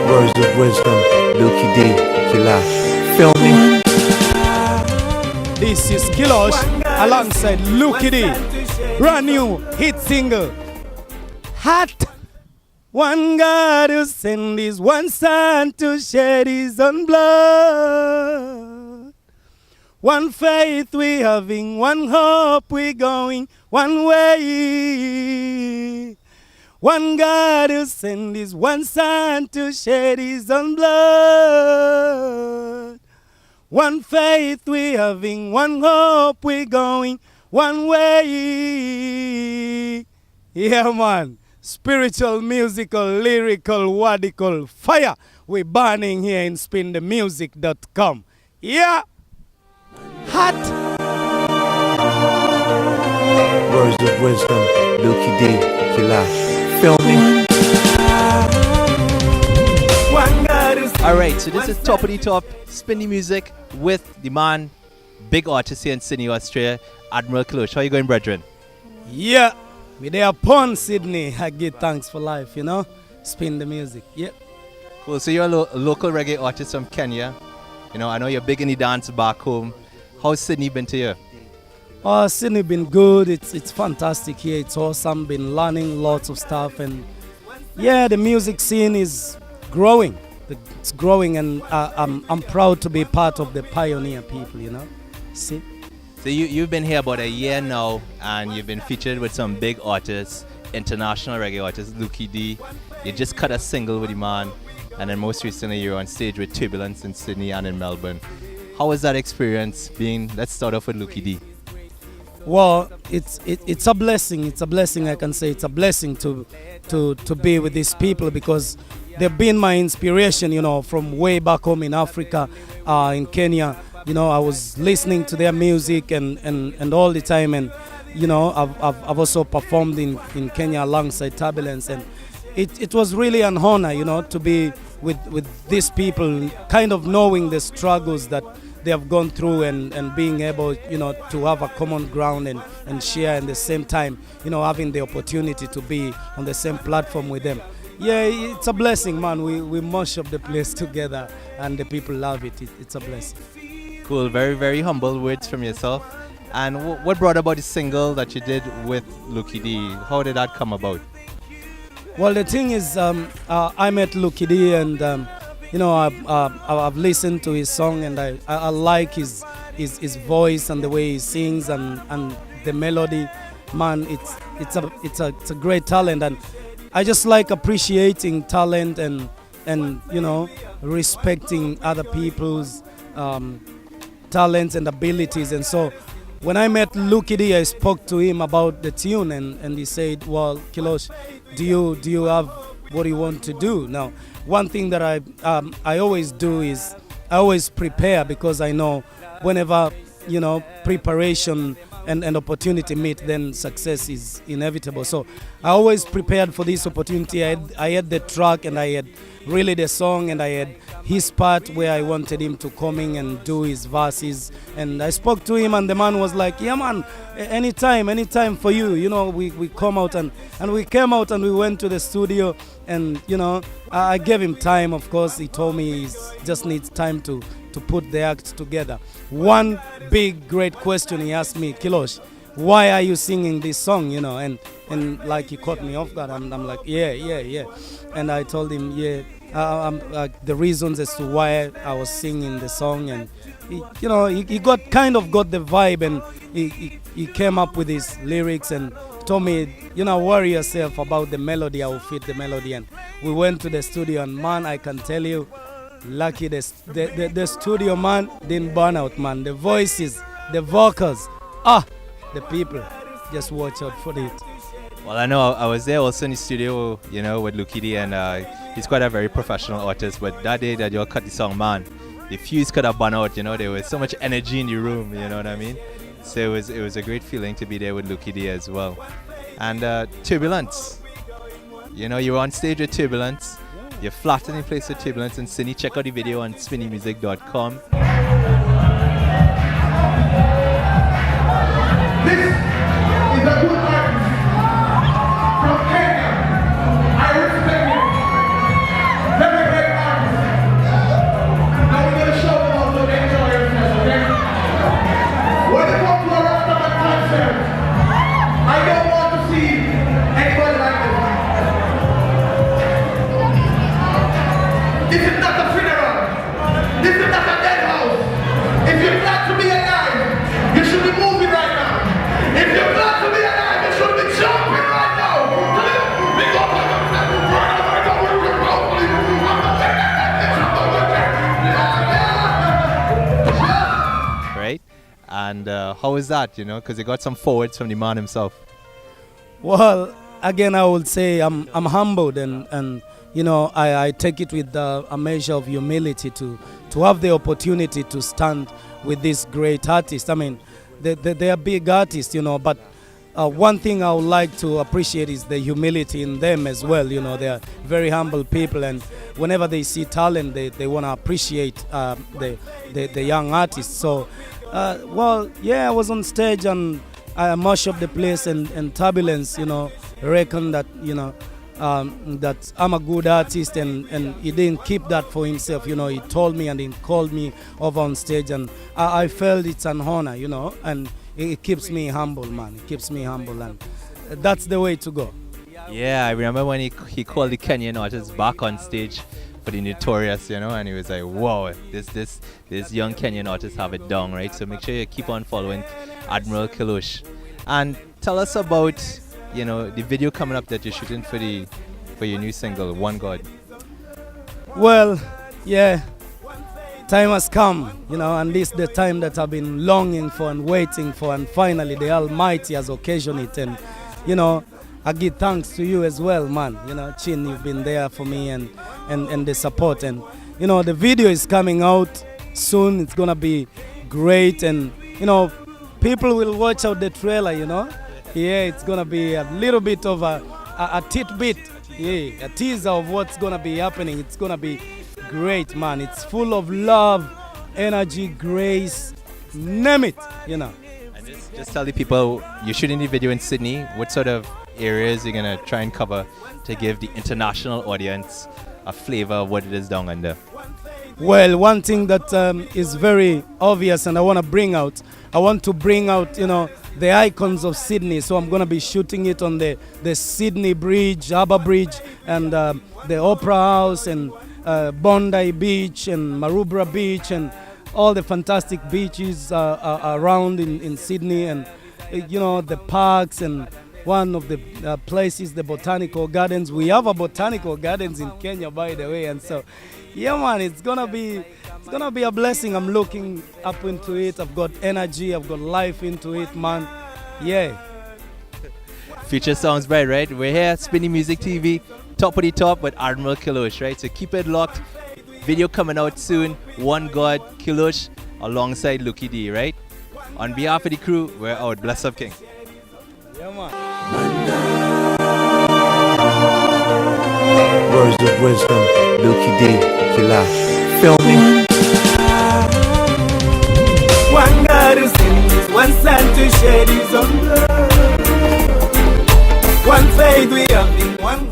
Words of wisdom, Lukie D, Kilosh. Feel me? This is Kilosh alongside Lukie D. Brand new hit single. Hot. One God who sent his one son to shed his own blood. One faith we having, one hope we going, one way. One God who sent his one son to shed his own blood. One faith we having, one hope we going, one way. Yeah, man. Spiritual, musical, lyrical, wadical fire. We're burning here in spindmusictv.com. Yeah. Hot. Words of wisdom, Lukie D, Kilosh. Feel me? Alright, so this is Top of the Top, Spinny Music with the man, big artist here in Sydney, Australia, Admiral Kilosh. How you going, brethren? Yeah. We there upon Sydney. I give thanks for life, you know. Spin the music. Yeah. Cool. So you're a local reggae artist from Kenya. You know, I know you're big in the dance back home. How's Sydney been to you? Oh, Sydney been good. It's fantastic here. It's awesome. Been learning lots of stuff, and yeah, the music scene is growing. It's growing, and I'm proud to be part of the pioneer people. You know. See. So you've been here about a year now, and you've been featured with some big artists, international reggae artists, Lukie D. You just cut a single with the man, and then most recently you're on stage with Turbulence in Sydney and in Melbourne. How was that experience being? Let's start off with Lukie D. Well, it's a blessing. It's a blessing. I can say it's a blessing to be with these people, because they've been my inspiration. You know, from way back home in Africa, in Kenya. You know, I was listening to their music and all the time, and you know, I've also performed in Kenya alongside Turbulence, and it was really an honor, you know, to be with these people, kind of knowing the struggles that they have gone through, and being able, you know, to have a common ground and share at the same time, you know, having the opportunity to be on the same platform with them. Yeah, it's a blessing, man. We mash up the place together, and the people love it. It's a blessing. Cool, very, very humble words from yourself. And what brought about the single that you did with Lukie D? How did that come about? Well, the thing is, I met Lukie D, and you know, I've listened to his song, and I like his voice and the way he sings and the melody. Man, it's a great talent, and I just like appreciating talent and you know, respecting other people's talents and abilities. And so when I met Lukie D, I spoke to him about the tune, and he said, well, Kilosh, do you have what you want to do? Now, one thing that I always do is I always prepare, because I know whenever, you know, preparation and opportunity meet, then success is inevitable. So I always prepared for this opportunity. I had the track, and I had really the song, and I had his part where I wanted him to come in and do his verses. And I spoke to him, and the man was like, yeah, man, anytime for you. You know, we come out, and we came out, and we went to the studio, and, you know, I gave him time, of course. He told me he just needs time to put the act together. One big great question he asked me, Kilosh, why are you singing this song? You know, and like he caught me off guard, and I'm like, yeah. And I told him, yeah, the reasons as to why I was singing the song, and he, you know, he got the vibe, and he came up with his lyrics and told me, you know, worry yourself about the melody. I will fit the melody. And we went to the studio, and man, I can tell you, lucky the studio, man, didn't burn out, man. The voices, the vocals, the people, just watch out for it. Well, I know I was there also in the studio, you know, with Lukie D, and he's quite a very professional artist. But that day that you all cut the song, man, the fuse could have burned out. You know, there was so much energy in the room. You know what I mean? So it was a great feeling to be there with Lukie D as well. And Turbulence, you know, you were on stage with Turbulence. You're flattening the place with Turbulence in Sydney. Check out the video on spindmusictv.com. This is a good artist from Kenya. I respect him. Very great How is that, because you got some forwards from the man himself. Well, again, I would say I'm humbled, and I take it with a measure of humility to have the opportunity to stand with this great artist. I mean, they are big artists, but one thing I would like to appreciate is the humility in them as well. They are very humble people, and whenever they see talent, they want to appreciate the young artists. So, I was on stage and I mashed up the place, and Turbulence, reckon that, that I'm a good artist, and he didn't keep that for himself. He told me and he called me over on stage, and I felt it's an honor, and it keeps me humble, man. It keeps me humble, and that's the way to go. Yeah, I remember when he called the Kenyan artists back on stage for the Notorious, and he was like, wow, this young Kenyan artists have it down, right? So make sure you keep on following Admiral Kilosh. And tell us about, the video coming up that you're shooting for your new single, One God. Well, yeah, time has come, and this is the time that I've been longing for and waiting for, and finally the Almighty has occasioned it. And, I give thanks to you as well, man. Chin, you've been there for me and the support. And, the video is coming out soon. It's going to be great. And, people will watch out the trailer, Yeah, it's going to be a little bit of a tidbit, a teaser of what's going to be happening. It's going to be great, man. It's full of love, energy, grace, name it, And just tell the people, you're shooting the video in Sydney. What sort of areas you're going to try and cover to give the international audience a flavor of what it is down under? Well, one thing that is very obvious and I want to bring out, the icons of Sydney. So I'm going to be shooting it on the Sydney Bridge, Harbour Bridge, and the Opera House, and Bondi Beach, and Maroubra Beach, and all the fantastic beaches around in Sydney, and the parks, and one of the places, the Botanical Gardens. We have a Botanical Gardens in Kenya, by the way, and so yeah, man, it's gonna be a blessing. I'm looking up into it. I've got energy, I've got life into it, man. Yeah. Future sounds bright, right? We're here at Spinning Music TV, top of the top with Admiral Kilosh, right? So keep it locked. Video coming out soon. One God, Kilosh, alongside Lukie D, right? On behalf of the crew, we're out. Bless up, King. Yeah, man. Words of wisdom, Lukie D, Kilosh. Feel me? One God who sends one son to shed his own blood. One faith we have in one